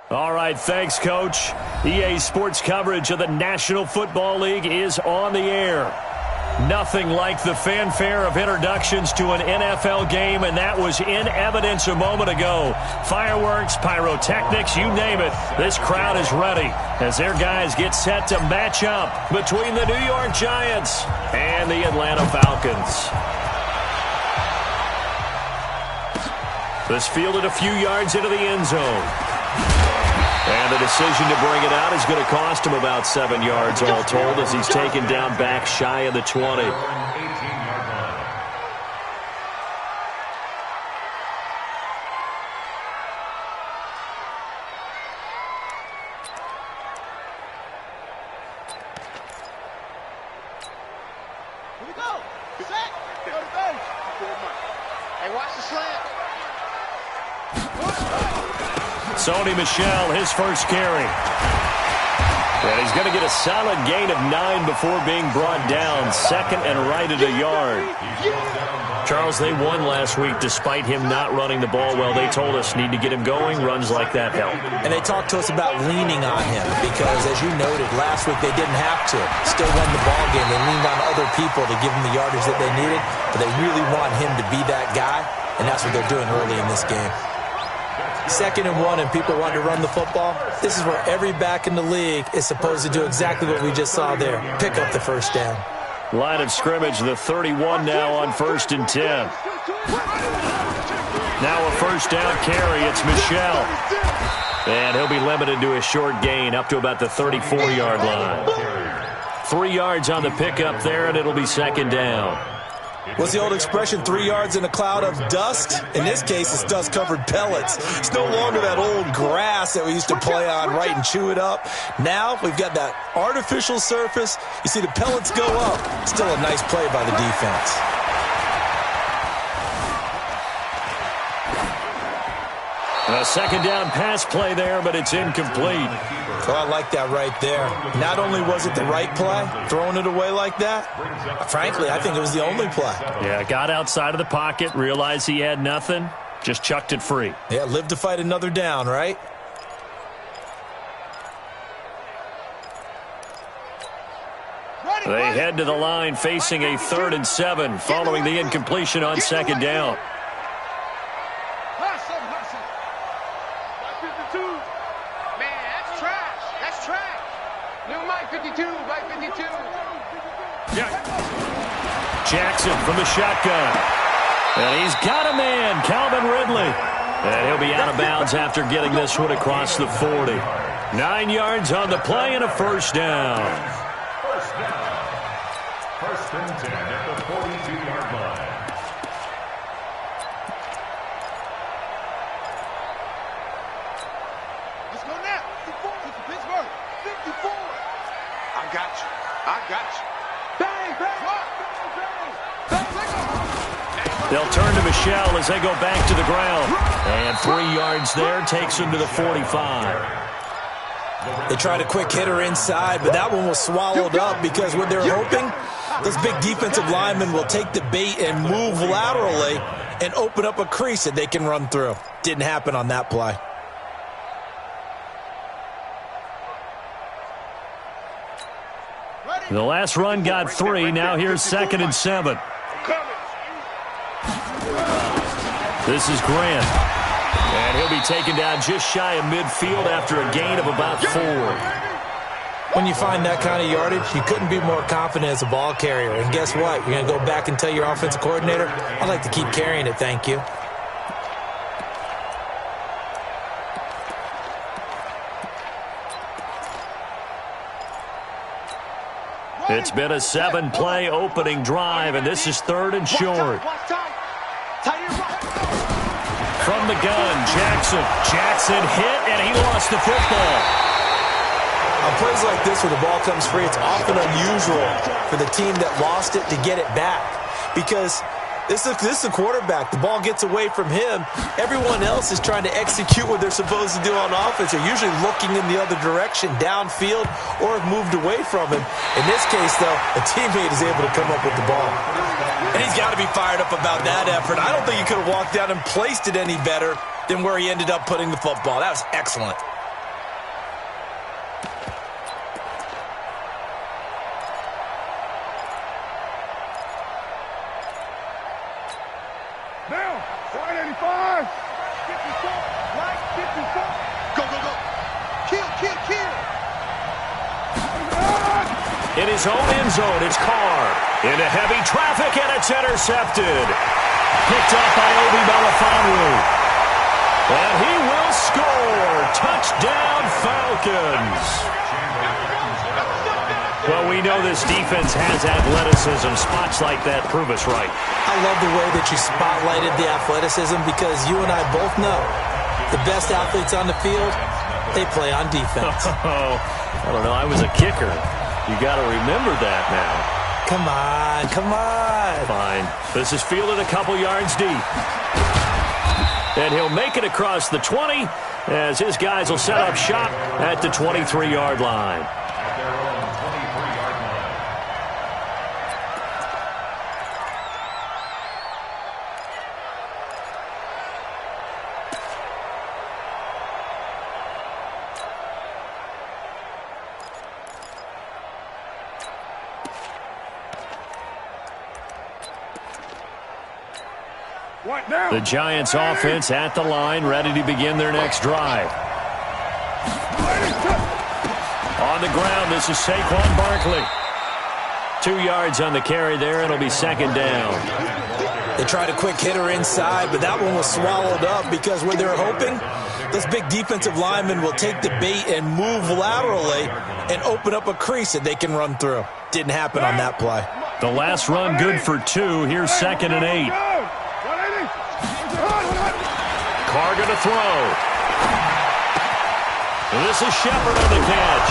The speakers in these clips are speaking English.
All right, thanks, Coach. EA Sports coverage of the National Football League is on the air. Nothing like the fanfare of introductions to an NFL game, and that was in evidence a moment ago. Fireworks, pyrotechnics, you name it. This crowd is ready as their guys get set to match up between the New York Giants and the Atlanta Falcons. This fielded a few yards into the end zone. And the decision to bring it out is going to cost him about 7 yards all told as he's taken down back shy of the 20. Here we go. Set. Go to base. Hey, watch the slant. Sony Michel, his first carry. And he's going to get a solid gain of 9 before being brought down. Second and right at a yard. Charles, they won last week despite him not running the ball well. They told us need to get him going. Runs like that help. And they talked to us about leaning on him because, as you noted, last week they didn't have to. Still won the ball game. They leaned on other people to give him the yardage that they needed. But they really want him to be that guy, and that's what they're doing early in this game. 2nd and 1 and people want to run the football. This is where every back in the league is supposed to do exactly what we just saw there. Pick up the first down. Line of scrimmage, the 31 now on 1st and 10. Now a first down carry. It's Michel. And he'll be limited to a short gain up to about the 34-yard line. 3 yards on the pickup there, and it'll be 2nd down. What's the old expression, 3 yards in a cloud of dust? In this case, it's dust-covered pellets. It's no longer that old grass that we used to play on, right, and chew it up. Now we've got that artificial surface. You see the pellets go up. Still a nice play by the defense. A 2nd down pass play there, but it's incomplete. Oh, I like that right there. Not only was it the right play, throwing it away like that, frankly, I think it was the only play. Yeah, got outside of the pocket, realized he had nothing, just chucked it free. Yeah, live to fight another down, right? They head to the line facing a 3rd and 7 following the incompletion on 2nd down. Jackson from the shotgun. And he's got a man, Calvin Ridley. And he'll be out of bounds after getting this one across the 40. 9 yards on the play and a first down. First and 10 at the 42-yard line. Let's go now. 54 to Pittsburgh. 54. I got you. I got you. Bang, bang, bang, They'll turn to Michel as they go back to the ground. And 3 yards there takes him to the 45. They tried a quick hitter inside, but that one was swallowed up because what they're hoping, those big defensive linemen will take the bait and move laterally and open up a crease that they can run through. Didn't happen on that play. The last run got 3. Now here's 2nd and 7. This is Grant. And he'll be taken down just shy of midfield after a gain of about 4. When you find that kind of yardage, you couldn't be more confident as a ball carrier. And guess what? You're going to go back and tell your offensive coordinator, I'd like to keep carrying it, thank you. It's been a 7-play opening drive, and this is 3rd and short. From the gun, Jackson. Jackson hit, and he lost the football. On plays like this where the ball comes free, it's often unusual for the team that lost it to get it back. Because this is a quarterback. The ball gets away from him. Everyone else is trying to execute what they're supposed to do on offense. They're usually looking in the other direction, downfield, or have moved away from him. In this case, though, a teammate is able to come up with the ball. And he's got to be fired up about that effort. I don't think he could have walked down and placed it any better than where he ended up putting the football. That was excellent. Go, go, go. Kill, kill, kill. In his own end zone, it's Carr. Into heavy traffic, and it's intercepted. Picked up by Obi Melifonwu. And he will score. Touchdown, Falcons. Well, we know this defense has athleticism. Spots like that prove us right. I love the way that you spotlighted the athleticism because you and I both know the best athletes on the field, they play on defense. Oh, I don't know. I was a kicker. You got to remember that now. Come on, come on. Fine. This is fielded a couple yards deep. And he'll make it across the 20 as his guys will set up shop at the 23-yard line. The Giants offense at the line, ready to begin their next drive. On the ground, this is Saquon Barkley. 2 yards on the carry there, and it'll be second down. They tried a quick hitter inside, but that one was swallowed up because what they're hoping, this big defensive lineman will take the bait and move laterally and open up a crease that they can run through. Didn't happen on that play. The last run good for 2. Here's 2nd and 8. Carr going to throw. This is Shepard on the catch.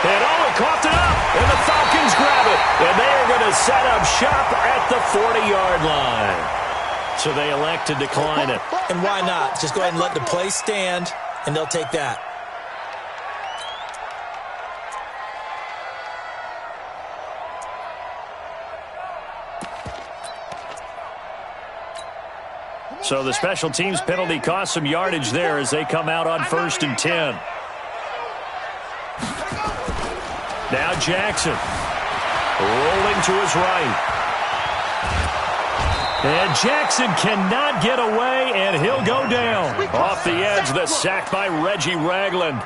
And he coughed it up, and the Falcons grab it. And they are going to set up shop at the 40-yard line. So they elect to decline it. And why not? Just go ahead and let the play stand, and they'll take that. So the special teams penalty cost some yardage there as they come out on 1st and 10. Now Jackson rolling to his right. And Jackson cannot get away, and he'll go down. Off the edge, the sack by Reggie Ragland.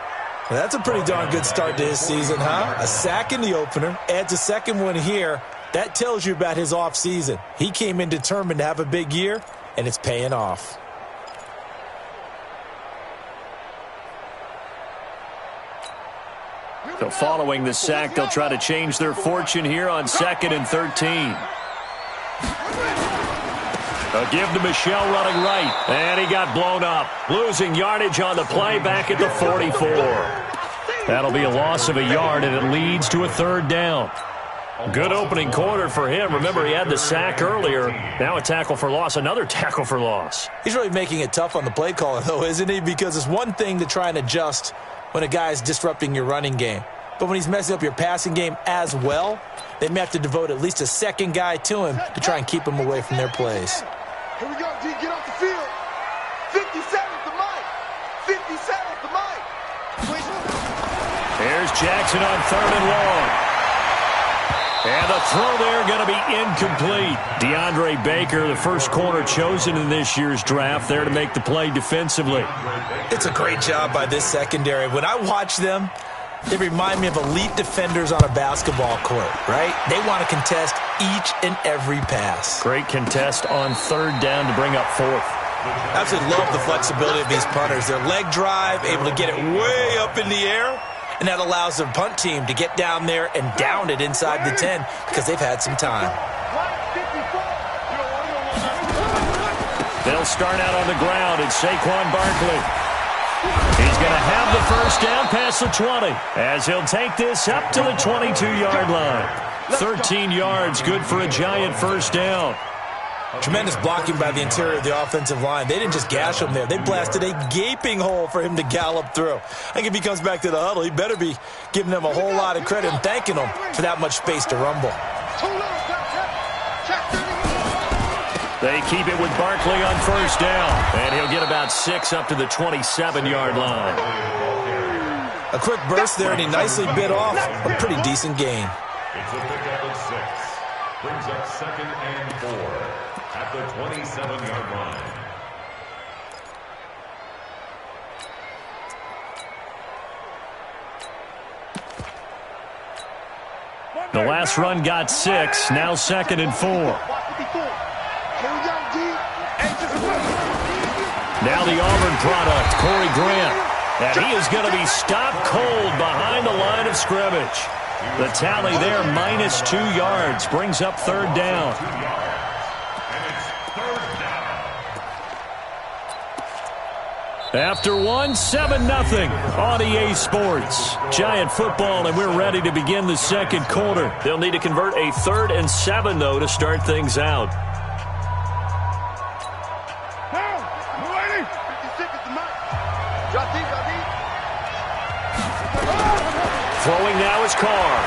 Well, that's a pretty darn good start to his season, huh? A sack in the opener, adds a second one here. That tells you about his offseason. He came in determined to have a big year, and it's paying off. So following the sack, they'll try to change their fortune here on 2nd and 13. A give to Michel running right, and he got blown up. Losing yardage on the play back at the 44. That'll be a loss of a yard, and it leads to a 3rd down. Good opening quarter for him. Remember, he had the sack earlier. Now a tackle for loss, another tackle for loss. He's really making it tough on the play caller, though, isn't he? Because it's one thing to try and adjust when a guy is disrupting your running game. But when he's messing up your passing game as well, they may have to devote at least a second guy to him to try and keep him away from their plays. Here we go, D. Get off the field. 57 at the mic. 57 at the mic. Here's Jackson on 3rd and long. And the throw there going to be incomplete. DeAndre Baker, the first corner chosen in this year's draft, there to make the play defensively. It's a great job by this secondary. When I watch them, they remind me of elite defenders on a basketball court, right? They want to contest each and every pass. Great contest on 3rd down to bring up 4th. I absolutely love the flexibility of these punters. Their leg drive, able to get it way up in the air, and that allows their punt team to get down there and down it inside the 10 because they've had some time. They'll start out on the ground. It's Saquon Barkley. He's going to have the 1st down past the 20 as he'll take this up to the 22-yard line. 13 yards, good for a Giant 1st down. Tremendous blocking by the interior of the offensive line. They didn't just gash him there. They blasted a gaping hole for him to gallop through. I think if he comes back to the huddle, he better be giving them a whole lot of credit and thanking them for that much space to rumble. They keep it with Barkley on 1st down, and he'll get about 6 up to the 27-yard line. A quick burst there, and he nicely bit off a pretty decent gain. It's a pickup of 6. Brings up 2nd and 4 at the 27-yard line. The last run got 6, now 2nd and 4. Now the Auburn product, Corey Grant. And he is going to be stopped cold behind the line of scrimmage. The tally there, -2 yards, brings up 3rd down. After one, 7-0 on EA Sports. Giant football, and we're ready to begin the 2nd quarter. They'll need to convert a 3rd and 7, though, to start things out. Throwing now is Carr.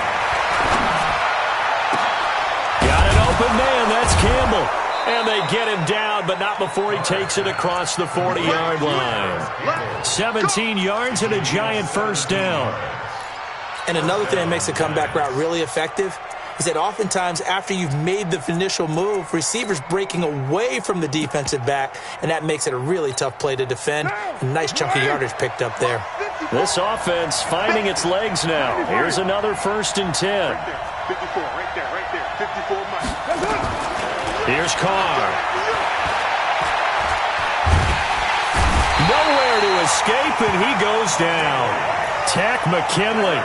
Got an open man. That's Campbell. And they get him down, but not before he takes it across the 40-yard line. 17 yards and a giant 1st down. And another thing that makes a comeback route really effective is that oftentimes after you've made the initial move, receivers breaking away from the defensive back, and that makes it a really tough play to defend. A nice chunk of yardage picked up there. This offense finding its legs now. Here's another 1st and 10. 54, right there, 54 miles. Here's Carr. Nowhere to escape, and he goes down. Tack McKinley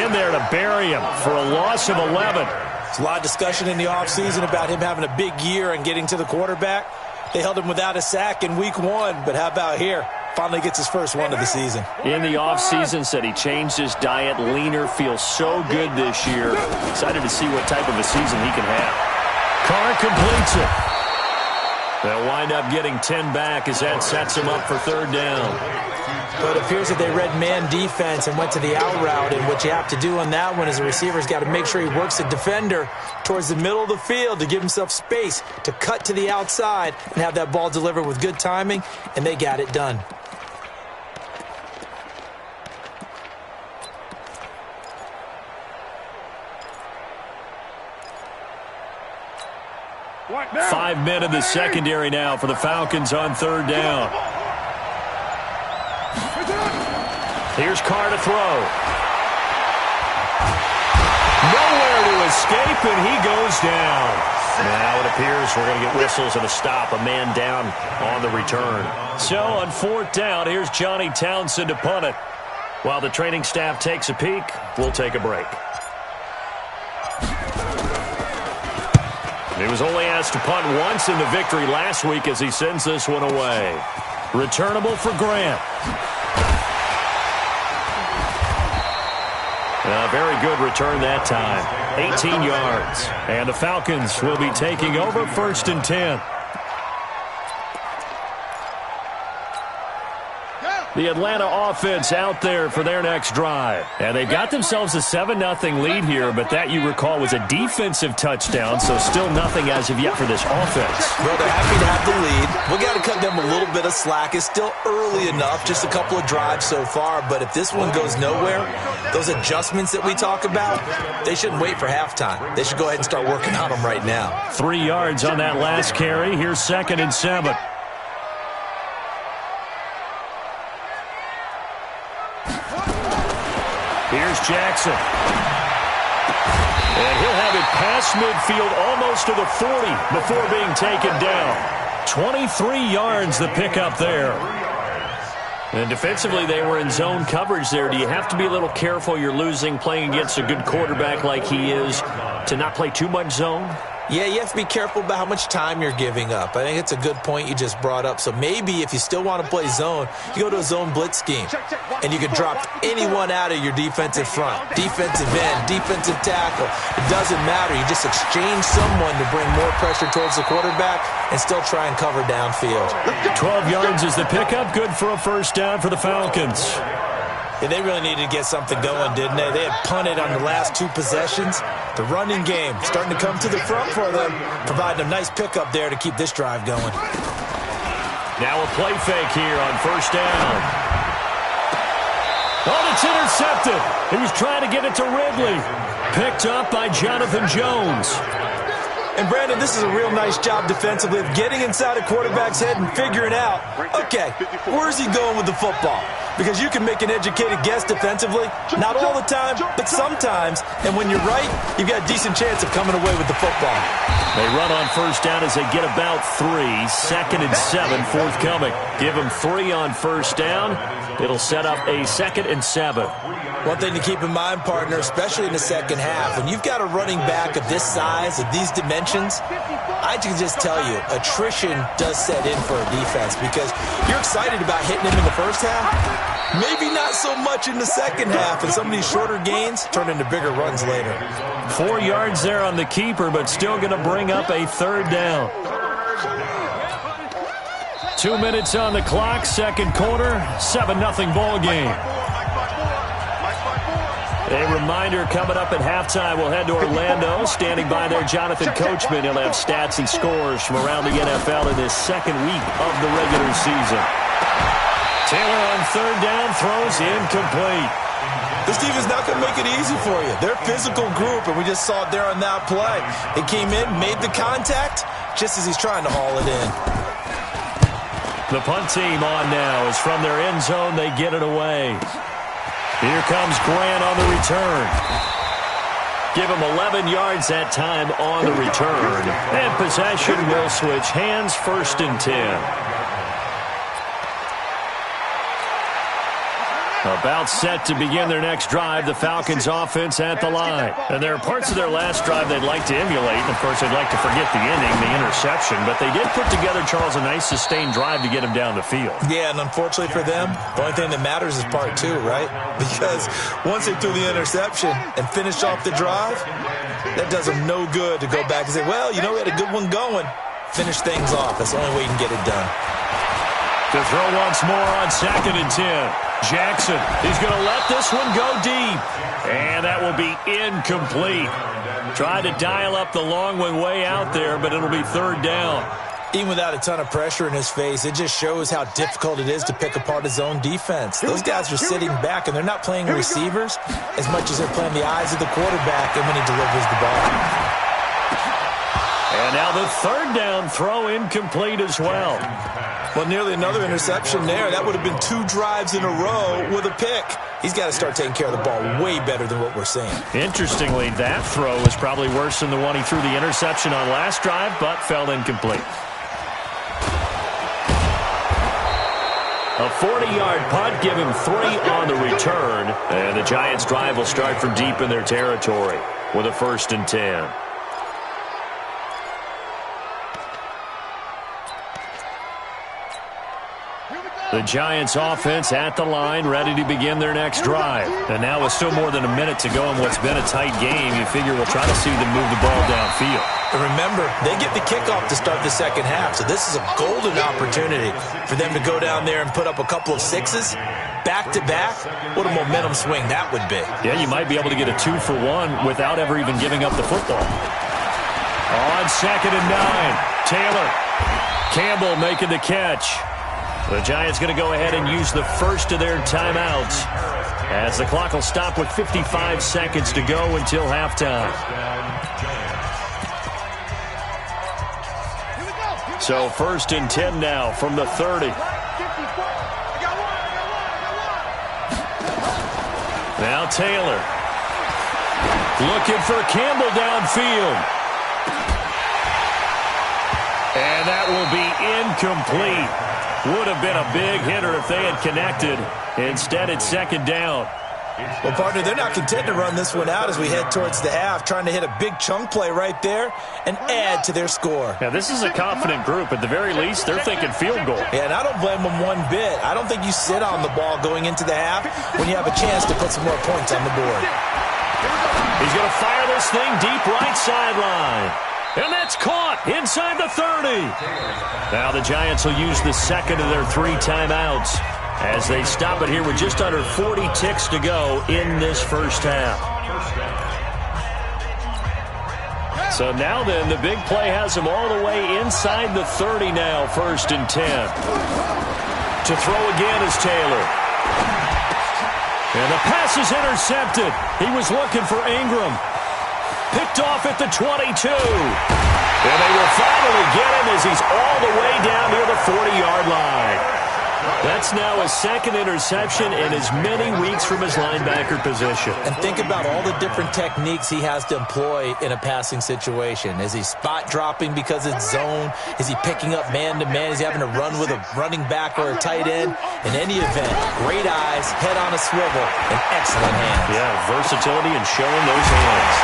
in there to bury him for a loss of 11. There's a lot of discussion in the offseason about him having a big year and getting to the quarterback. They held him without a sack in week 1, but how about here? Finally gets his first one of the season. In the offseason, said he changed his diet, leaner, feels so good this year. Excited to see what type of a season he can have. Carr completes it. They'll wind up getting 10 back as that sets him up for 3rd down. But it appears that they read man defense and went to the out route, and what you have to do on that one is the receiver's got to make sure he works the defender towards the middle of the field to give himself space to cut to the outside and have that ball delivered with good timing, and they got it done. Now? 5 men in the secondary now for the Falcons on 3rd down. Here's Carr to throw. Nowhere to escape, and he goes down. Now it appears we're going to get whistles and a stop. A man down on the return. So on 4th down, here's Johnny Townsend to punt it. While the training staff takes a peek, we'll take a break. He was only asked to punt once in the victory last week as he sends this one away. Returnable for Grant. A very good return that time. 18 yards. And the Falcons will be taking over 1st and 10. The Atlanta offense out there for their next drive. And they've got themselves a 7-0 lead here, but that, you recall, was a defensive touchdown, so still nothing as of yet for this offense. Well, they're happy to have the lead. We got to cut them a little bit of slack. It's still early enough, just a couple of drives so far, but if this one goes nowhere, those adjustments that we talk about, they shouldn't wait for halftime. They should go ahead and start working on them right now. 3 yards on that last carry. Here's 2nd and 7. Here's Jackson. And he'll have it past midfield almost to the 40 before being taken down. 23 yards the pickup there. And defensively, they were in zone coverage there. Do you have to be a little careful? You're losing, playing against a good quarterback like he is, to not play too much zone? Yeah, you have to be careful about how much time you're giving up. I think it's a good point you just brought up. So maybe if you still want to play zone, you go to a zone blitz scheme. And you can drop anyone out of your defensive front. Defensive end, defensive tackle. It doesn't matter. You just exchange someone to bring more pressure towards the quarterback and still try and cover downfield. 12 yards is the pickup. Good for a 1st down for the Falcons. Yeah, they really needed to get something going, didn't they? They had punted on the last 2 possessions. The running game starting to come to the front for them, providing a nice pickup there to keep this drive going. Now a play fake here on 1st down. Oh, it's intercepted. He was trying to get it to Ridley. Picked up by Jonathan Jones. And, Brandon, this is a real nice job defensively of getting inside a quarterback's head and figuring out, okay, where's he going with the football? Because you can make an educated guess defensively, not all the time, but sometimes. And when you're right, you've got a decent chance of coming away with the football. They run on first down as they get about 3. 2nd and 7 forthcoming. Give them 3 on first down. It'll set up a 2nd and 7. One thing to keep in mind, partner, especially in the second half, when you've got a running back of this size, of these dimensions, I can just tell you, attrition does set in for a defense because you're excited about hitting him in the first half, maybe not so much in the second half, and some of these shorter gains turn into bigger runs later. 4 yards there on the keeper, but still going to bring up a 3rd down. 2 minutes on the clock, second quarter, 7-0 ball game. A reminder coming up at halftime, we'll head to Orlando. Standing by there, Jonathan Coachman. He'll have stats and scores from around the NFL in this second week of the regular season. Taylor on 3rd down, throws incomplete. This team is not going to make it easy for you. They're a physical group, and we just saw it there on that play. He came in, made the contact, just as he's trying to haul it in. The punt team on now is from their end zone. They get it away. Here comes Grant on the return. Give him 11 yards that time on the return. And possession will switch hands, 1st and 10. About set to begin their next drive, the Falcons offense at the line. And there are parts of their last drive they'd like to emulate. And, of course, they'd like to forget the inning, the interception. But they did put together, Charles, a nice sustained drive to get him down the field. Yeah, and unfortunately for them, the only thing that matters is part 2, right? Because once they threw the interception and finished off the drive, that does them no good to go back and say, well, you know, we had a good one going. Finish things off. That's the only way you can get it done. To throw once more on 2nd and 10. Jackson, he's going to let this one go deep. And that will be incomplete. Tried to dial up the long one way out there, but it'll be 3rd down. Even without a ton of pressure in his face, it just shows how difficult it is to pick apart his own defense. Those guys are sitting back, and they're not playing receivers as much as they're playing the eyes of the quarterback and when he delivers the ball. And now the 3rd down throw incomplete as well. Well, nearly another interception there. That would have been 2 drives in a row with a pick. He's got to start taking care of the ball way better than what we're seeing. Interestingly, that throw is probably worse than the one he threw the interception on last drive, but fell incomplete. A 40-yard punt, give him 3 on the return. And the Giants' drive will start from deep in their territory with a 1st and 10. The Giants offense at the line, ready to begin their next drive. And now with still more than a minute to go in what's been a tight game, you figure we'll try to see them move the ball downfield. And remember, they get the kickoff to start the second half, so this is a golden opportunity for them to go down there and put up a couple of 6s back-to-back. What a momentum swing that would be. Yeah, you might be able to get a 2-for-1 without ever even giving up the football. On 2nd and 9, Taylor. Campbell making the catch. The Giants going to go ahead and use the first of their timeouts as the clock will stop with 55 seconds to go until halftime. So 1st and 10 now from the 30. Now Taylor looking for Campbell downfield. And that will be incomplete. Would have been a big hitter if they had connected. Instead, it's 2nd down. Well, partner, they're not content to run this one out as we head towards the half, trying to hit a big chunk play right there and add to their score. Yeah, this is a confident group. At the very least, they're thinking field goal. Yeah, and I don't blame them one bit. I don't think you sit on the ball going into the half when you have a chance to put some more points on the board. He's going to fire this thing deep right sideline. And that's caught inside the 30. Now the Giants will use the second of their 3 timeouts as they stop it here with just under 40 ticks to go in this first half. So now then, the big play has them all the way inside the 30 now, 1st and 10. To throw again is Taylor. And the pass is intercepted. He was looking for Ingram. Picked off at the 22. And they will finally get him as he's all the way down near the 40-yard line. That's now a second interception in as many weeks from his linebacker position. And think about all the different techniques he has to employ in a passing situation. Is he spot dropping because it's zone? Is he picking up man-to-man? Is he having to run with a running back or a tight end? In any event, great eyes, head on a swivel, and excellent hands. Yeah, versatility and showing those hands.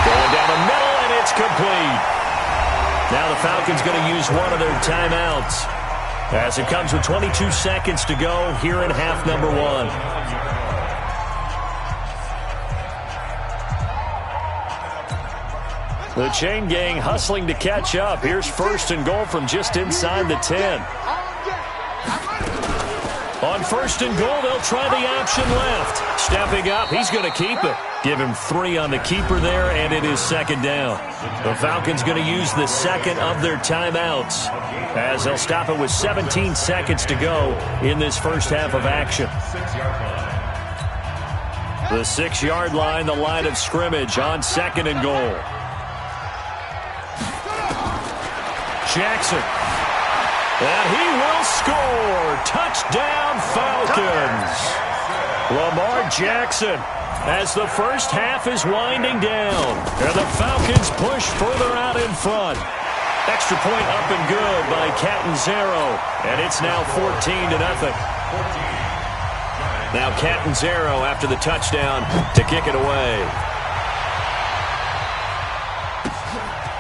Going down the middle, and it's complete. Now the Falcons going to use one of their timeouts, as it comes with 22 seconds to go here in half number one. The chain gang hustling to catch up. Here's first and goal from just inside the 10. On first and goal, they'll try the option left. Stepping up, he's going to keep it. Give him 3 on the keeper there, and it is second down. The Falcons going to use the second of their timeouts, as they'll stop it with 17 seconds to go in this first half of action. The 6-yard line, the line of scrimmage on second and goal. Jackson. And he will score. Touchdown, Falcons. Lamar Jackson, as the first half is winding down. And the Falcons push further out in front. Extra point up and good by Catanzaro. And it's now 14-0. Now Catanzaro after the touchdown to kick it away.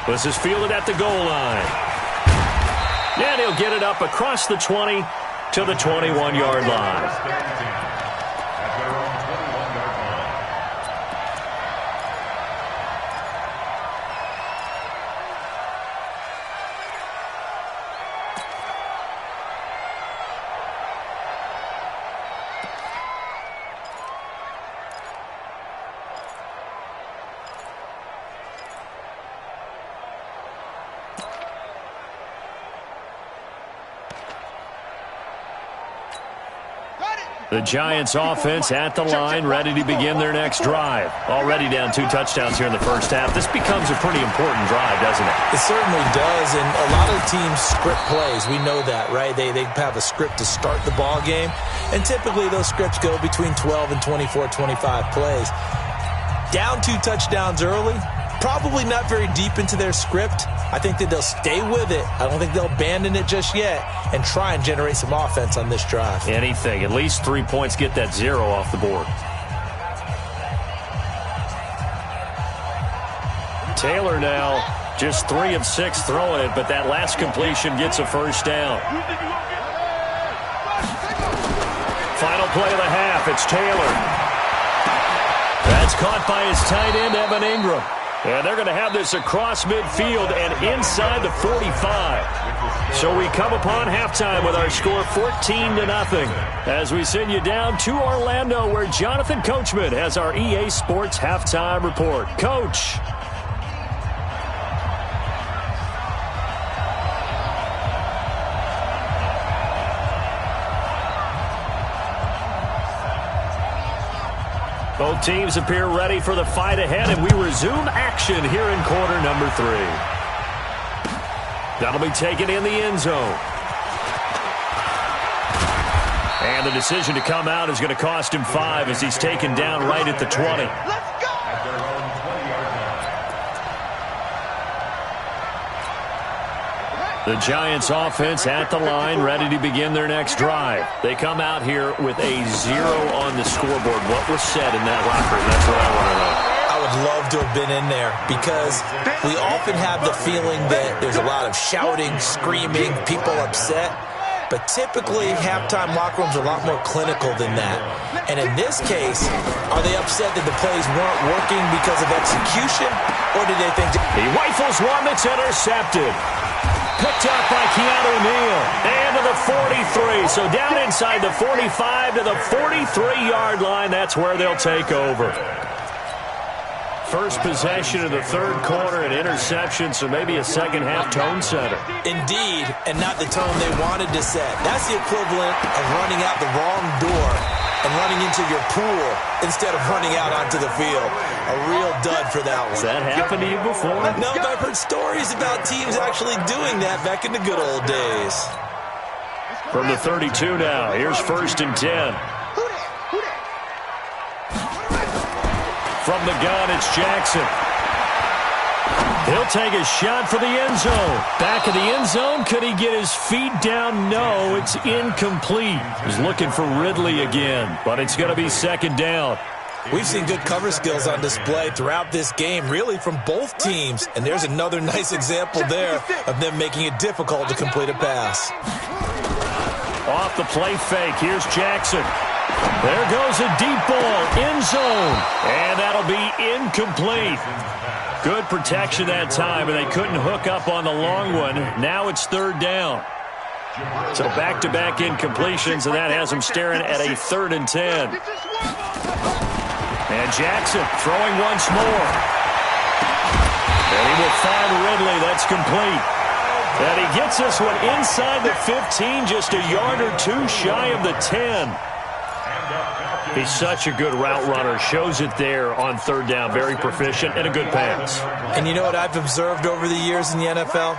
This is fielded at the goal line. And he'll get it up across the 20 to the 21-yard line. The Giants offense at the line, ready to begin their next drive. Already down 2 touchdowns here in the first half. This becomes a pretty important drive, doesn't it? It certainly does, and a lot of teams script plays. We know that, right? They have a script to start the ball game, and typically those scripts go between 12 and 24, 25 plays. Down 2 touchdowns early, probably not very deep into their script. I think that they'll stay with it. I don't think they'll abandon it just yet and try and generate some offense on this drive. Anything. At least 3 points, get that 0 off the board. Taylor now just 3 of 6 throwing it, but that last completion gets a first down. Final play of the half. It's Taylor. That's caught by his tight end, Evan Ingram. And they're going to have this across midfield and inside the 45. So we come upon halftime with our score 14-0 as we send you down to Orlando, where Jonathan Coachman has our EA Sports halftime report. Coach. Both teams appear ready for the fight ahead, and we resume action here in quarter number 3. That'll be taken in the end zone. And the decision to come out is going to cost him 5 as he's taken down right at the 20. Let's go! The Giants offense at the line, ready to begin their next drive. They come out here with a 0 on the scoreboard. What was said in that locker room? That's what I want to know. I would love to have been in there, because we often have the feeling that there's a lot of shouting, screaming, people upset. But typically, halftime locker rooms are a lot more clinical than that. And in this case, are they upset that the plays weren't working because of execution? Or did they think... He rifles one that's intercepted. Picked up by Keanu Neal. And to the 43. So down inside the 45 to the 43-yard line. That's where they'll take over. First possession of the third quarter, an interception, so maybe a second-half tone setter. Indeed, and not the tone they wanted to set. That's the equivalent of running out the wrong door and running into your pool instead of running out onto the field. A real dud for that one. Has that happened to you before? No, but I've heard stories about teams actually doing that back in the good old days. From the 32 now, here's 1st and 10. From the gun, it's Jackson. He'll take a shot for the end zone. Back of the end zone. Could he get his feet down? No, it's incomplete. He's looking for Ridley again, but it's going to be 2nd down. We've seen good cover skills on display throughout this game, really from both teams. And there's another nice example there of them making it difficult to complete a pass. Off the play fake, here's Jackson. There goes a deep ball, end zone, and that'll be incomplete. Good protection that time, and they couldn't hook up on the long one. Now it's 3rd down. So back-to-back incompletions, and that has them staring at a 3rd and 10. And Jackson throwing once more. And he will find Ridley. That's complete. And he gets this one inside the 15, just a yard or two shy of the 10. He's such a good route runner. Shows it there on 3rd down. Very proficient and a good pass. And you know what I've observed over the years in the NFL?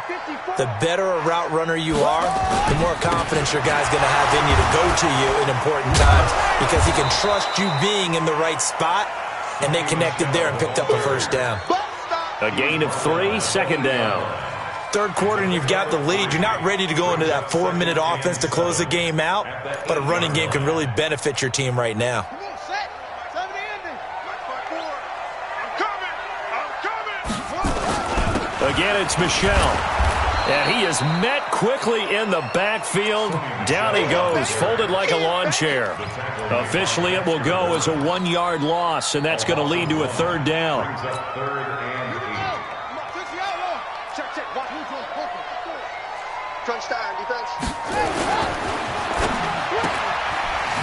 The better a route runner you are, the more confidence your guy's going to have in you to go to you in important times because he can trust you being in the right spot, and they connected there and picked up a 1st down. A gain of 3, 2nd down. 3rd quarter and you've got the lead. You're not ready to go into that 4-minute offense to close the game out, but a running game can really benefit your team right now. Again, it's Michel. And he is met quickly in the backfield. Down he goes, folded like a lawn chair. Officially, it will go as a 1-yard loss, and that's going to lead to a 3rd down.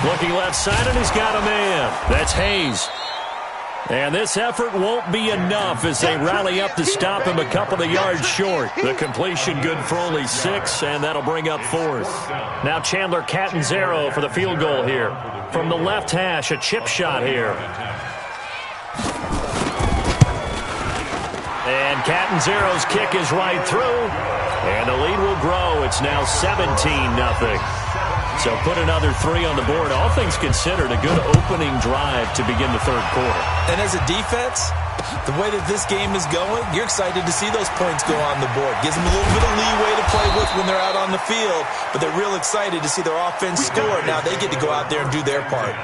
Looking left side, and he's got a man. That's Hayes. And this effort won't be enough as they rally up to stop him a couple of yards short. The completion good for only 6, and that'll bring up 4th. Now Chandler Catanzaro for the field goal here. From the left hash, a chip shot here. And Catanzaro's kick is right through. And the lead will grow. It's now 17-0. So put another 3 on the board. All things considered, a good opening drive to begin the 3rd quarter. And as a defense, the way that this game is going, you're excited to see those points go on the board. Gives them a little bit of leeway to play with when they're out on the field, but they're real excited to see their offense score. Now they get to go out there and do their part.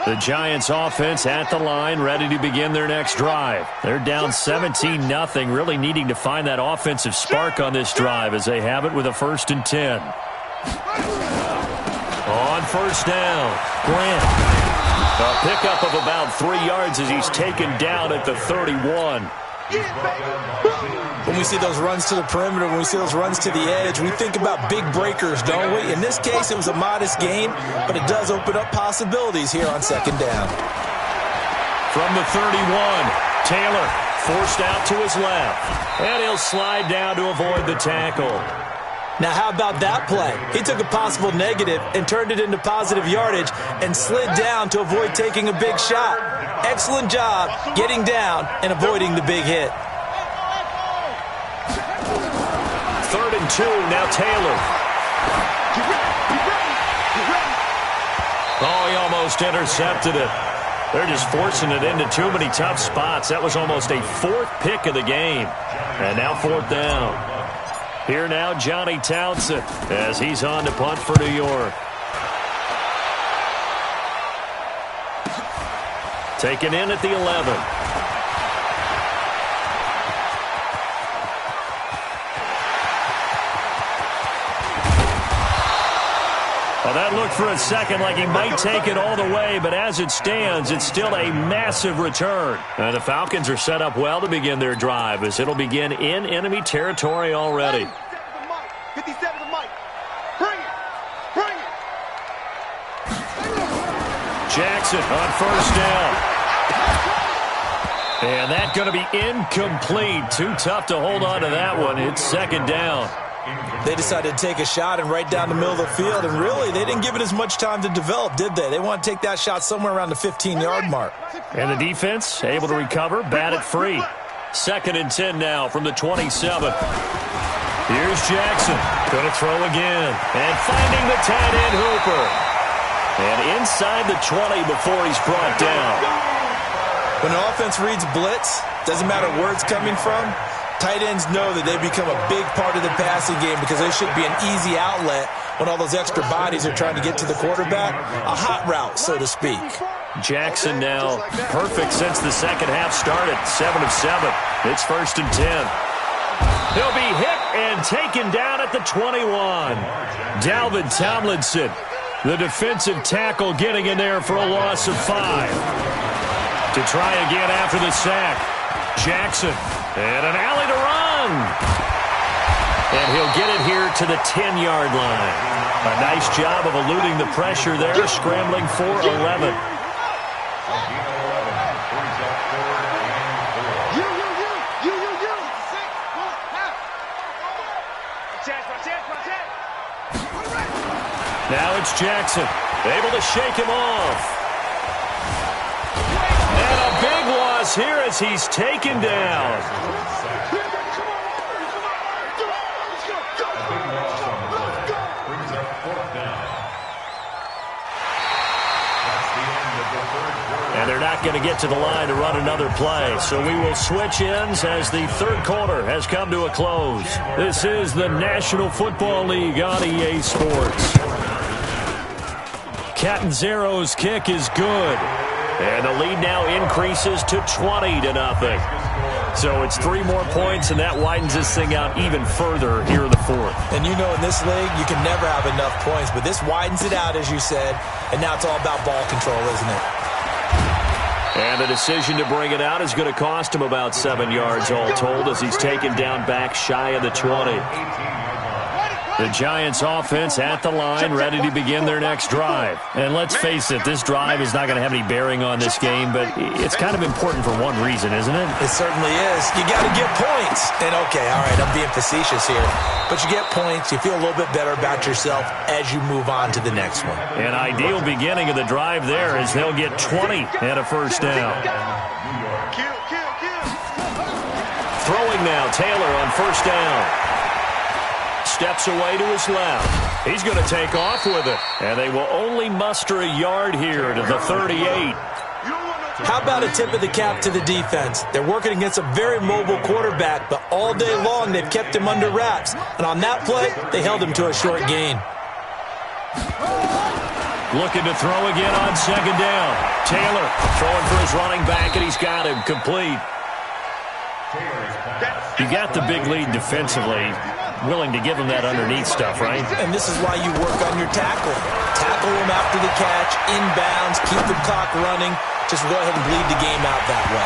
The Giants offense at the line, ready to begin their next drive. They're down 17-0, really needing to find that offensive spark on this drive as they have it with a 1st and 10. On 1st down, Grant. A pickup of about 3 yards as he's taken down at the 31. When we see those runs to the perimeter, when we see those runs to the edge, we think about big breakers, don't we? In this case, it was a modest gain, but it does open up possibilities here on 2nd down. From the 31, Taylor forced out to his left, and he'll slide down to avoid the tackle. Now, how about that play? He took a possible negative and turned it into positive yardage and slid down to avoid taking a big shot. Excellent job getting down and avoiding the big hit. 3rd and 2, now Taylor. Oh, he almost intercepted it. They're just forcing it into too many tough spots. That was almost a 4th pick of the game. And now 4th down. Here now, Johnny Townsend, as he's on to punt for New York. Taken in at the 11. Well, that looked for a second like he might take it all the way, but as it stands, it's still a massive return. And the Falcons are set up well to begin their drive as it'll begin in enemy territory already. Jackson on 1st down. And that's going to be incomplete. Too tough to hold on to that one. It's 2nd down. They decided to take a shot and right down the middle of the field, and really, they didn't give it as much time to develop, did they? They want to take that shot somewhere around the 15-yard mark. And the defense able to recover, bat it free. 2nd and 10 now from the 27. Here's Jackson. Going to throw again. And finding the tight end Hooper. And inside the 20 before he's brought down. When an offense reads blitz, doesn't matter where it's coming from, tight ends know that they become a big part of the passing game because they should be an easy outlet when all those extra bodies are trying to get to the quarterback. A hot route, so to speak. Jackson now perfect since the second half started. 7 of 7. It's 1st and 10. He'll be hit and taken down at the 21. Dalvin Tomlinson, the defensive tackle, getting in there for a loss of 5. To try again after the sack. Jackson, and an alley to run. And he'll get it here to the 10-yard line. A nice job of eluding the pressure there, scrambling for 11. Now it's Jackson, able to shake him off. And a big loss here as he's taken down. And they're not going to get to the line to run another play. So we will switch ends as the third quarter has come to a close. This is the National Football League on EA Sports. Catanzaro's kick is good. And the lead now increases to 20-0. So it's 3 more points, and that widens this thing out even further here in the 4th. And you know in this league, you can never have enough points, but this widens it out, as you said, and now it's all about ball control, isn't it? And the decision to bring it out is going to cost him about 7 yards all told as he's taken down back shy of the 20. The Giants offense at the line, ready to begin their next drive. And let's face it, this drive is not going to have any bearing on this game, but it's kind of important for one reason, isn't it? It certainly is. You got to get points. And okay, all right, I'm being facetious here. But you get points, you feel a little bit better about yourself as you move on to the next one. An ideal beginning of the drive there as they'll get 20 and a first down. Throwing now, Taylor on first down. Steps away to his left. He's going to take off with it. And they will only muster a yard here to the 38. How about a tip of the cap to the defense? They're working against a very mobile quarterback, but all day long they've kept him under wraps. And on that play, they held him to a short gain. Looking to throw again on second down. Taylor throwing for his running back, and he's got him complete. You got the big lead defensively. Willing to give him that underneath stuff, right? And this is why you work on your tackling. Tackle him after the catch, inbounds, keep the clock running. Just go ahead and bleed the game out that way.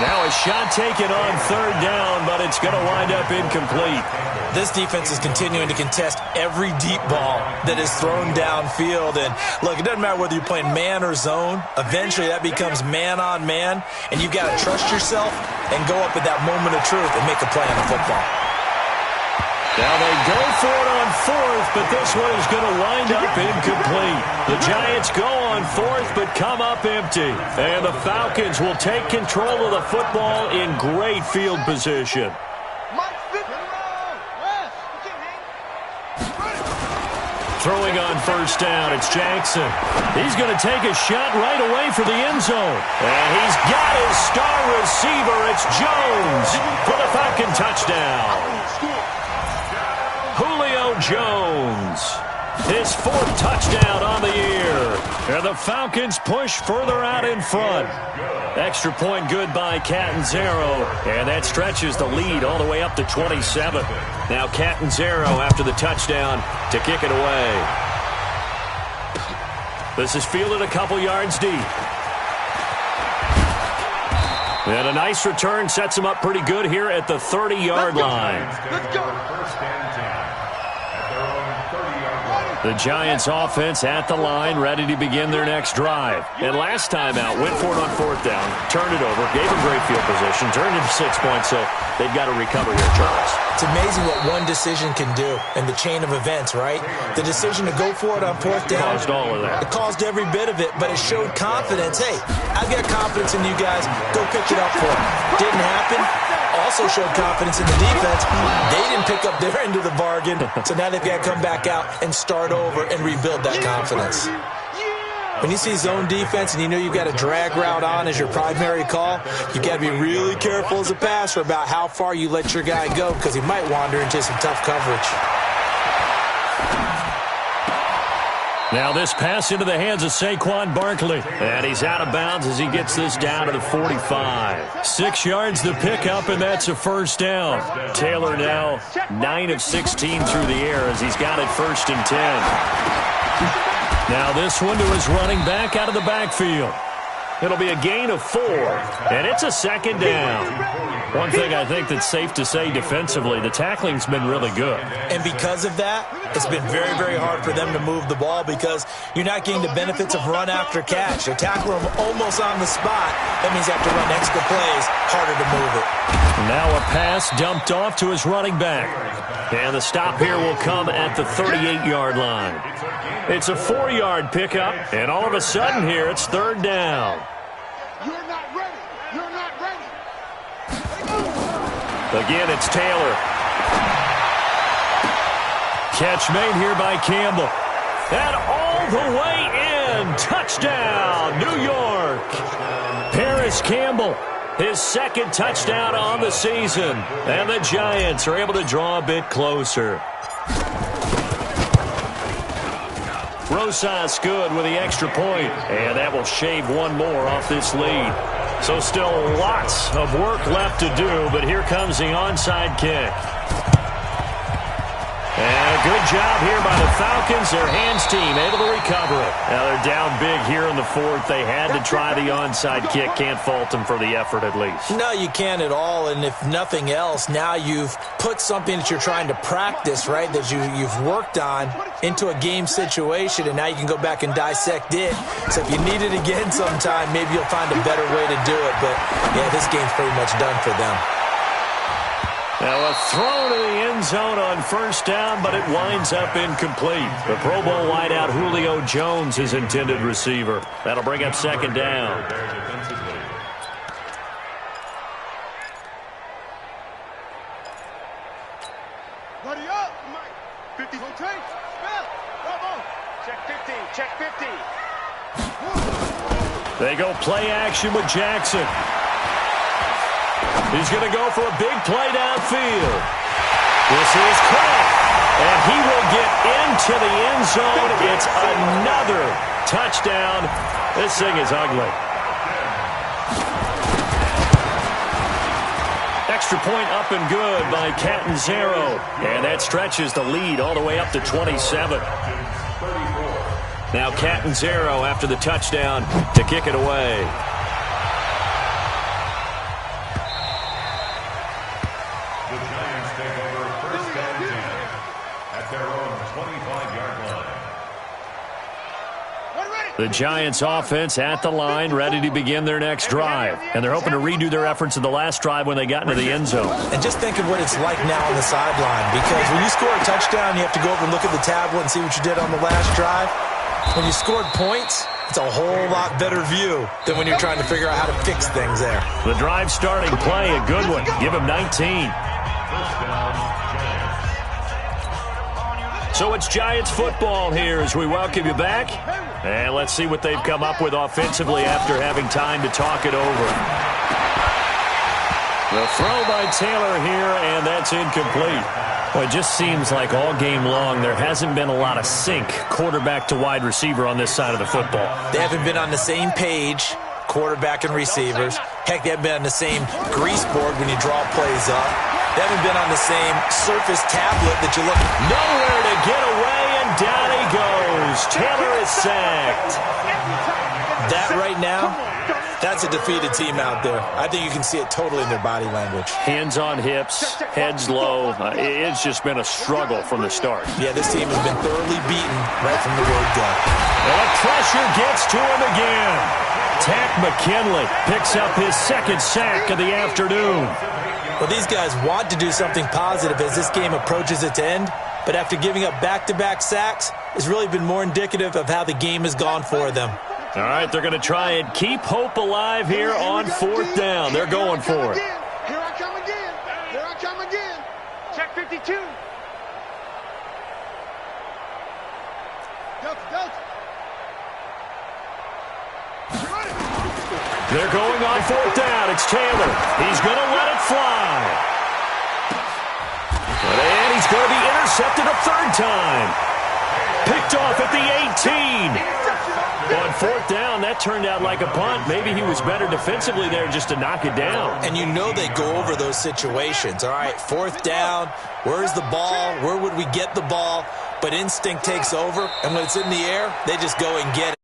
Now a shot taken on third down, but it's going to wind up incomplete. This defense is continuing to contest every deep ball that is thrown downfield. And look, it doesn't matter whether you're playing man or zone. Eventually that becomes man on man, and you've got to trust yourself and go up at that moment of truth and make a play on the football. Now they go for it on fourth, but this one is going to wind up incomplete. The Giants go on fourth, but come up empty. And the Falcons will take control of the football in great field position. Throwing on first down, it's Jackson. He's going to take a shot right away for the end zone. And he's got his star receiver. It's Jones for the Falcon touchdown. Julio Jones, his 4th touchdown on the year. And the Falcons push further out in front. Extra point good by Catanzaro. And that stretches the lead all the way up to 27. Now Catanzaro after the touchdown to kick it away. This is fielded a couple yards deep. And a nice return sets him up pretty good here at the 30-yard line. Let's go. First and 10 at their own 30-yard line. The Giants offense at the line, ready to begin their next drive. And last time out, went for it on fourth down, turned it over, gave them great field position, turned it into 6 points, so they've got to recover here, Charles. It's amazing what one decision can do in the chain of events, right? The decision to go for it on fourth down. Caused all of that. It caused every bit of it, but it showed confidence. Hey, I've got confidence in you guys. Go pick it up for me. Didn't happen. Also showed confidence in the defense. They didn't pick up their end of the bargain, so now they've got to come back out and start over and rebuild that confidence. When you see zone defense and you know you've got a drag route on as your primary call, you've got to be really careful as a passer about how far you let your guy go because he might wander into some tough coverage. Now this pass into the hands of Saquon Barkley. And he's out of bounds as he gets this down to the 45. 6 yards the pickup, and that's a first down. Taylor now 9 of 16 through the air as he's got it 1st and 10. Now this one to his running back out of the backfield. It'll be a gain of 4, and it's a 2nd down. One thing I think that's safe to say defensively, the tackling's been really good. And because of that, it's been very, very hard for them to move the ball because you're not getting the benefits of run after catch. They tackle him almost on the spot. That means you have to run extra plays, harder to move it. Now a pass dumped off to his running back. And the stop here will come at the 38-yard line. It's a 4-yard pickup, and all of a sudden here it's 3rd down. You're not ready. You're not ready. Again, it's Taylor. Catch made here by Campbell. And all the way in. Touchdown, New York. Paris Campbell, his 2nd touchdown on the season. And the Giants are able to draw a bit closer. Rosas good with the extra point, and that will shave one more off this lead. So still lots of work left to do, but here comes the onside kick. And a good job here by the Falcons. Their hands team able to recover it. Now they're down big here in the 4th. They had to try the onside kick. Can't fault them for the effort at least. No, you can't at all. And if nothing else, now you've put something that you're trying to practice, right, that you've worked on into a game situation, and now you can go back and dissect it. So if you need it again sometime, maybe you'll find a better way to do it. But, yeah, this game's pretty much done for them. Now a throw to the end zone on 1st down, but it winds up incomplete. The Pro Bowl wideout Julio Jones, his intended receiver. That'll bring up 2nd down. Buddy up, Mike. 50. Rotate. Spell. Bravo. Check 50. Check 50. They go play action with Jackson. He's going to go for a big play downfield. This is Kraft, and he will get into the end zone. It's another touchdown. This thing is ugly. Extra point up and good by Catanzaro. And that stretches the lead all the way up to 27. Now Catanzaro after the touchdown to kick it away. The Giants offense at the line, ready to begin their next drive. And they're hoping to redo their efforts in the last drive when they got into the end zone. And just think of what it's like now on the sideline, because when you score a touchdown, you have to go over and look at the tablet and see what you did on the last drive. When you scored points, it's a whole lot better view than when you're trying to figure out how to fix things there. The drive starting play, a good one. Give him 19. So it's Giants football here as we welcome you back. And let's see what they've come up with offensively after having time to talk it over. The throw by Taylor here, and that's incomplete. Well, it just seems like all game long there hasn't been a lot of sync quarterback to wide receiver on this side of the football. They haven't been on the same page, quarterback and receivers. Heck, they haven't been on the same grease board when you draw plays up. They haven't been on the same surface tablet that you look. Nowhere to get away, and down he goes. Taylor is sacked. That right now, that's a defeated team out there. I think you can see it totally in their body language. Hands on hips, heads low. It's just been a struggle from the start. Yeah, this team has been thoroughly beaten right from the word go. And the pressure gets to him again. Tack McKinley picks up his second sack of the afternoon. Well, these guys want to do something positive as this game approaches its end, but after giving up back-to-back sacks, it's really been more indicative of how the game has gone for them. All right, they're going to try and keep hope alive here on fourth down. They're going for it. Here I come again. Here I come again. Check 52. Delta. They're going on fourth down. It's Taylor. He's going to let it fly. And he's going to be intercepted a third time. Picked off at the 18. On fourth down, that turned out like a punt. Maybe he was better defensively there just to knock it down. And you know they go over those situations. All right, fourth down, where's the ball? Where would we get the ball? But instinct takes over, and when it's in the air, they just go and get it.